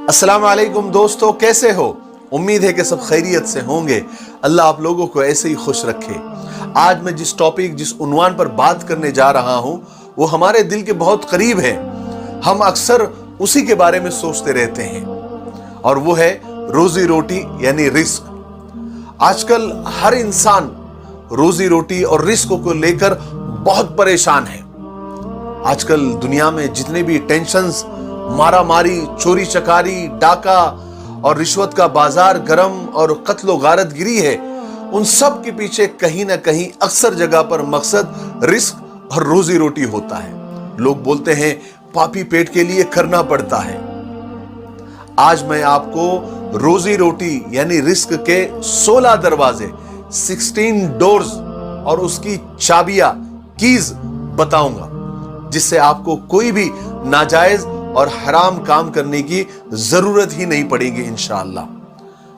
अस्सलाम वालेकुम दोस्तों, कैसे हो? उम्मीद है कि सब खैरियत से होंगे। अल्लाह आप लोगों को ऐसे ही खुश रखे। आज मैं जिस टॉपिक, जिस उन्वान पर बात करने जा रहा हूं, वो हमारे दिल के बहुत करीब है। हम अक्सर उसी के बारे में सोचते रहते हैं और वो है रोजी रोटी यानी रिस्क। आजकल हर इंसान रोजी रोटी और रिस्क को लेकर बहुत परेशान है। आजकल दुनिया में जितने भी टेंशन्स, मारा मारी, चोरी चकारी, डाका और रिश्वत का बाजार गरम और कत्लो गारतगिरी है, उन सब के पीछे कहीं ना कहीं अक्सर जगह पर मकसद रिस्क और रोजी रोटी होता है। लोग बोलते हैं पापी पेट के लिए करना पड़ता है। आज मैं आपको रोजी रोटी यानी रिस्क के 16 दरवाजे, 16 डोर्स और उसकी चाबियां, कीज बताऊंगा, जिससे आपको कोई भी नाजायज और हराम काम करने की जरूरत ही नहीं पड़ेगी इंशाअल्लाह।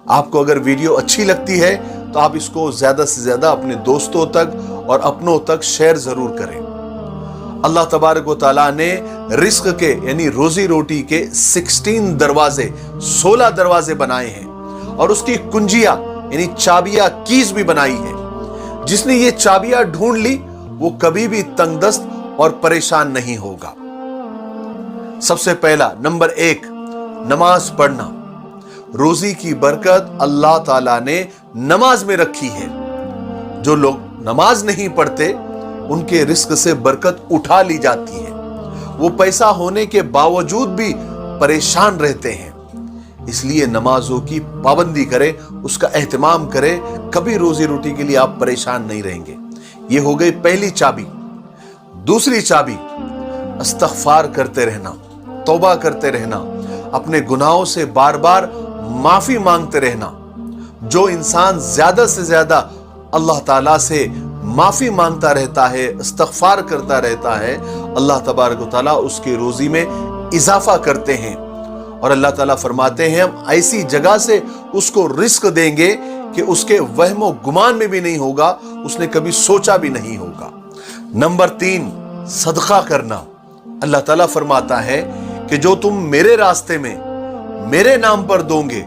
आपको अगर वीडियो अच्छी लगती है तो आप इसको ज्यादा से ज्यादा अपने दोस्तों तक और अपनों तक शेयर जरूर करें। अल्लाह तबारक व तआला ने रिस्क के यानी रोजी रोटी के 16 दरवाजे, 16 दरवाजे बनाए हैं और उसकी कुंजियां यानी चाबियां, कीज भी बनाई है। जिसने ये चाबियां ढूंढ ली वो कभी भी तंगदस्त और परेशान नहीं होगा। सबसे पहला, नंबर 1, नमाज पढ़ना। रोजी की बरकत अल्लाह ताला ने नमाज में रखी है। जो लोग नमाज नहीं पढ़ते उनके रिस्क से बरकत उठा ली जाती है। वो पैसा होने के बावजूद भी परेशान रहते हैं। इसलिए नमाजों की पाबंदी करें, उसका एहतमाम करें, कभी रोजी रोटी के लिए आप परेशान नहीं रहेंगे। ये हो गई पहली चाबी। दूसरी चाबी, इस्तग़फ़ार करते रहना, तौबा करते रहना, अपने गुनाहों से बार बार माफी मांगते रहना। जो इंसान ज्यादा से ज्यादा अल्लाह ताला से माफी मांगता रहता है, इस्तग़फ़ार करता रहता है, अल्लाह तबारक व तआला उसके रोजी में इजाफा करते हैं। और अल्लाह ताला फरमाते हैं हम ऐसी जगह से उसको रिस्क देंगे कि उसके वहमो गुमान में भी नहीं होगा, उसने कभी सोचा भी नहीं होगा। नंबर 3, सदका करना। अल्लाह ताला फरमाता है कि जो तुम मेरे रास्ते में मेरे नाम पर दोगे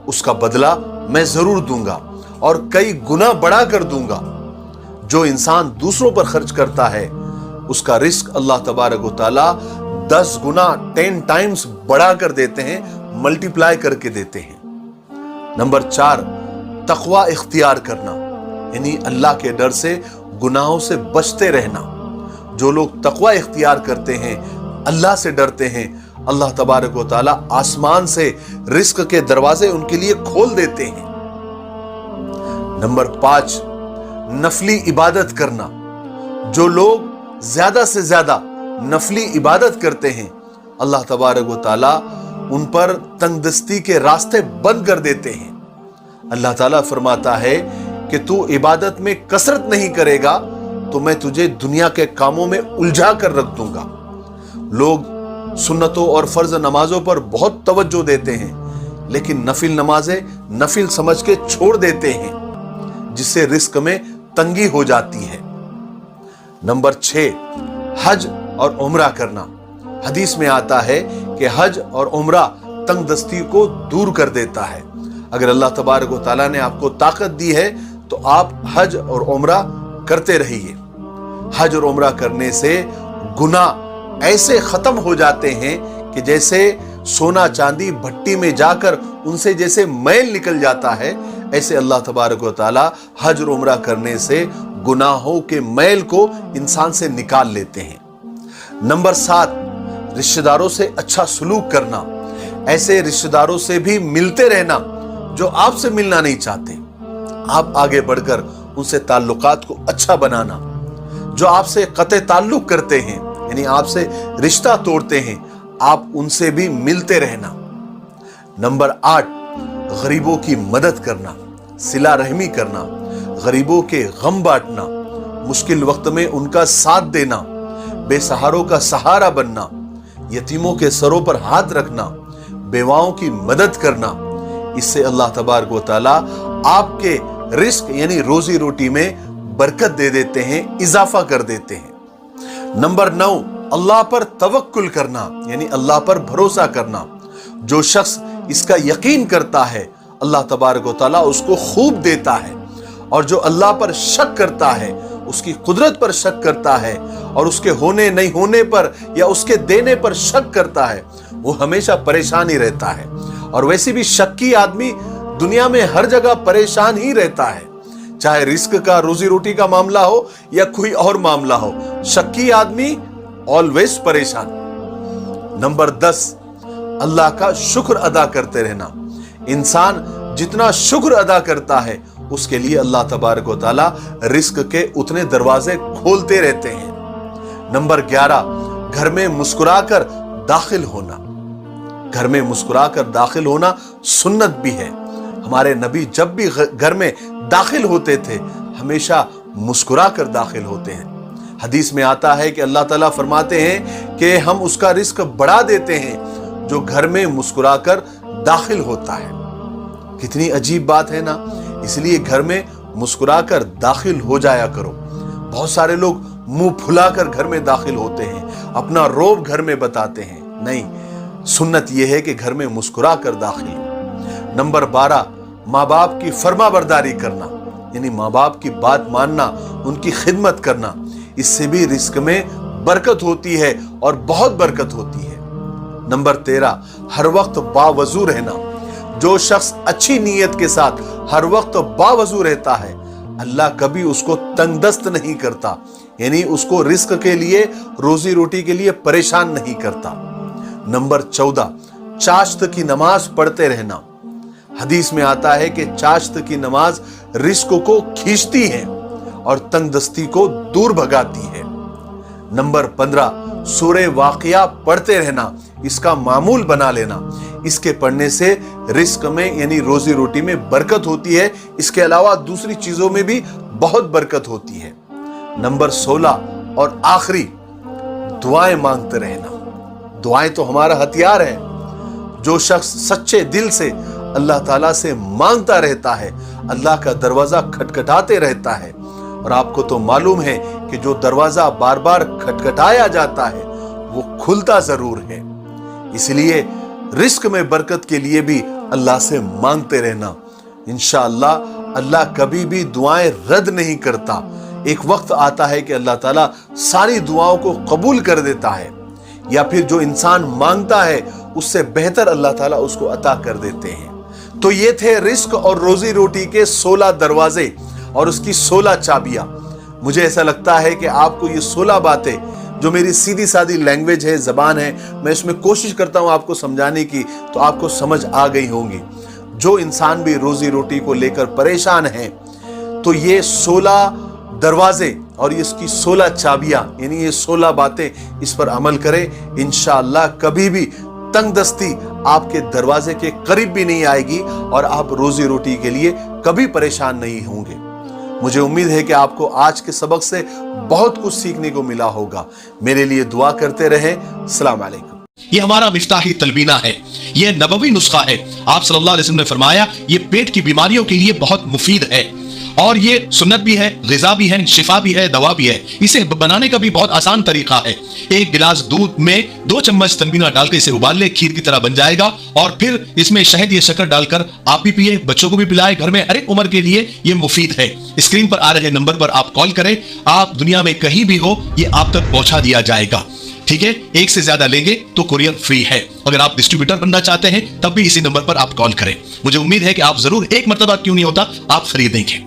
उसका बदला मैं जरूर दूंगा और कई गुना बढ़ा कर दूंगा। जो इंसान दूसरों पर खर्च करता है उसका रिस्क अल्लाह तबारक व तआला 10 गुना, 10 टाइम्स बढ़ा कर देते हैं, मल्टीप्लाई करके देते हैं। नंबर 4, तकवा इख्तियार करना यानी अल्लाह के डर से, गुनाहों से बचते रहना। जो लोग तकवा इख्तियार करते हैं, अल्लाह से डरते हैं, अल्लाह तबारक व तआला आसमान से रिस्क के दरवाजे उनके लिए खोल देते हैं। नंबर 5, नफली इबादत करना। जो लोग ज्यादा से ज्यादा नफली इबादत करते हैं, अल्लाह तबारक व तआला उन पर तंगदस्ती के रास्ते बंद कर देते हैं। अल्लाह ताला फरमाता है कि तू इबादत में कसरत नहीं करेगा तो मैं तुझे दुनिया के कामों में उलझा कर रख दूंगा। लोग सुन्नतों और फर्ज नमाजों पर बहुत तवज्जो देते हैं, लेकिन नफिल नमाजें नफिल समझ के छोड़ देते हैं, जिससे रिस्क में तंगी हो जाती है। नंबर 6, हज और उम्रा करना। हदीस में आता है कि हज और उम्रा तंगदस्ती को दूर कर देता है। अगर अल्लाह तबारक व तआला ने आपको ताकत दी है तो आप हज और उम्रा करते रहिए। हज और उम्रा करने से गुनाह ऐसे खत्म हो जाते हैं कि जैसे सोना चांदी भट्टी में जाकर उनसे जैसे मैल निकल जाता है, ऐसे अल्लाह तबारक व तआला हज और उम्रा करने से गुनाहों के मैल को इंसान से निकाल लेते हैं। नंबर 7, रिश्तेदारों से अच्छा सलूक करना। ऐसे रिश्तेदारों से भी मिलते रहना जो आपसे मिलना नहीं चाहते। आप आगे बढ़कर उनसे ताल्लुकात को अच्छा बनाना। जो आपसे कते ताल्लुक करते हैं यानी आपसे रिश्ता तोड़ते हैं, आप उनसे भी मिलते रहना। नंबर 8, गरीबों की मदद करना, सिला रहमी करना, गरीबों के गम बांटना, मुश्किल वक्त में उनका साथ देना, बेसहारों का सहारा बनना, यतीमों के सरों पर हाथ रखना, बेवाओं की मदद करना। इससे अल्लाह तबारक व तआला आपके रिस्क यानी रोजी रोटी में बरकत दे देते हैं, इजाफा कर देते हैं। नंबर 9, अल्लाह पर तवक्कुल करना यानी अल्लाह पर भरोसा करना। जो शख्स इसका यकीन करता है अल्लाह तबारक व तआला उसको खूब देता है, और जो अल्लाह पर शक करता है, उसकी कुदरत पर शक करता है और उसके होने नहीं होने पर या उसके देने पर शक करता है, वो हमेशा परेशान ही रहता है। और वैसे भी शक्की आदमी दुनिया में हर जगह परेशान ही रहता है, चाहे रिस्क का, रोजी रोटी का मामला हो या कोई और मामला हो, शक्की आदमी ऑलवेज परेशान। नंबर 10, अल्लाह का शुक्र अदा करते रहना। इंसान जितना शुक्र अदा करता है उसके लिए अल्लाह तबारक व तआला रिस्क के उतने दरवाजे खोलते रहते हैं। नंबर 11, घर में मुस्कुराकर दाखिल होना। घर में मुस्कुराकर दाखिल होना सुन्नत भी है। हमारे नबी जब भी घर में दाखिल होते थे हमेशा मुस्कुराकर दाखिल होते हैं। हदीस में आता है कि अल्लाह ताला फरमाते हैं कि हम उसका रिस्क बढ़ा देते हैं जो घर में मुस्कुराकर दाखिल होता है। कितनी अजीब बात है ना। इसलिए घर में मुस्कुराकर दाखिल हो जाया करो। बहुत सारे लोग मुंह फुलाकर घर में दाखिल होते हैं, अपना रोब घर में बताते हैं। नहीं, सुन्नत यह है कि घर में मुस्कुराकर दाखिल हो। नंबर 12, माँ बाप की फर्माबरदारी करना, यानी माँ बाप की बात मानना, उनकी खिदमत करना। इससे भी रिस्क में बरकत होती है और बहुत बरकत होती है। नंबर 13, हर वक्त बावजू रहना। जो शख्स अच्छी नीयत के साथ हर वक्त बावजू रहता है अल्लाह कभी उसको तंगदस्त नहीं करता, यानी उसको रिस्क के लिए, रोजी रोटी के लिए परेशान नहीं करता। नंबर 14, चाश्त की नमाज पढ़ते रहना। हदीस में आता है कि चाश्त की नमाज रिस्क को खींचती है और तंगदस्ती को दूर भगाती है। नंबर 15, सूरह वाक़िया पढ़ते रहना, इसका मामूल बना लेना। इसके पढ़ने से रिस्क में यानी रोजी रोटी में बरकत होती है। इसके अलावा दूसरी चीजों में भी बहुत बरकत होती है। नंबर 16 और आखिरी, दुआएं मांगते रहना। दुआएं तो हमारा हथियार है। जो शख्स सच्चे दिल से अल्लाह ताला से मांगता रहता है अल्लाह का दरवाजा खटखटाते रहता है। और आपको तो मालूम है कि जो दरवाजा बार बार खटखटाया जाता है वो खुलता जरूर है। इसलिए रिस्क में बरकत के लिए भी अल्लाह से मांगते रहना। इंशाअल्लाह अल्लाह कभी भी दुआएं रद्द नहीं करता। एक वक्त आता है कि अल्लाह ताला सारी दुआओं को कबूल कर देता है, या फिर जो इंसान मांगता है उससे बेहतर अल्लाह ताला उसको अता कर देते हैं। तो ये थे रिस्क और रोजी रोटी के 16 दरवाजे और उसकी 16 चाबियां। मुझे ऐसा लगता है कि आपको ये 16 बातें, जो मेरी सीधी सादी लैंग्वेज है, जबान है, मैं इसमें कोशिश करता हूं आपको समझाने की, तो आपको समझ आ गई होंगी। जो इंसान भी रोजी रोटी को लेकर परेशान है तो ये 16 दरवाजे और इसकी 16 चाबियां, यानी ये 16 बातें, इस पर अमल करें। इंशाअल्लाह कभी भी तंगदस्ती आपके दरवाजे के करीब भी नहीं आएगी और आप रोजी रोटी के लिए कभी परेशान नहीं होंगे। मुझे उम्मीद है कि आपको आज के सबक से बहुत कुछ सीखने को मिला होगा। मेरे लिए दुआ करते रहें। अस्सलाम वालेकुम। ये हमारा मिफ्ताही तलबीना है, ये नबवी नुस्खा है। आप सल्लल्लाहु अलैहि वसल्लम ने फरमाया ये पेट की बीमारियों के लिए बहुत मुफीद है, और ये सुन्नत भी है, ग़िज़ा भी है, शिफा भी है, दवा भी है। इसे बनाने का भी बहुत आसान तरीका है। एक गिलास दूध में 2 चम्मच तलबीना डालकर इसे उबाल ले, खीर की तरह बन जाएगा। और फिर इसमें शहद या शक्कर डालकर आप भी पिए, बच्चों को भी पिलाए। घर में हर एक उम्र के लिए ये मुफीद है। स्क्रीन पर आ रहे नंबर पर आप कॉल करें, आप दुनिया में कहीं भी हो ये आप तक पहुंचा दिया जाएगा। ठीक है, एक से ज्यादा लेंगे तो कुरियर फ्री है। अगर आप डिस्ट्रीब्यूटर बनना चाहते हैं तब भी इसी नंबर पर आप कॉल करें। मुझे उम्मीद है कि आप जरूर, एक मरतबा क्यों नहीं होता, आप खरीदेंगे।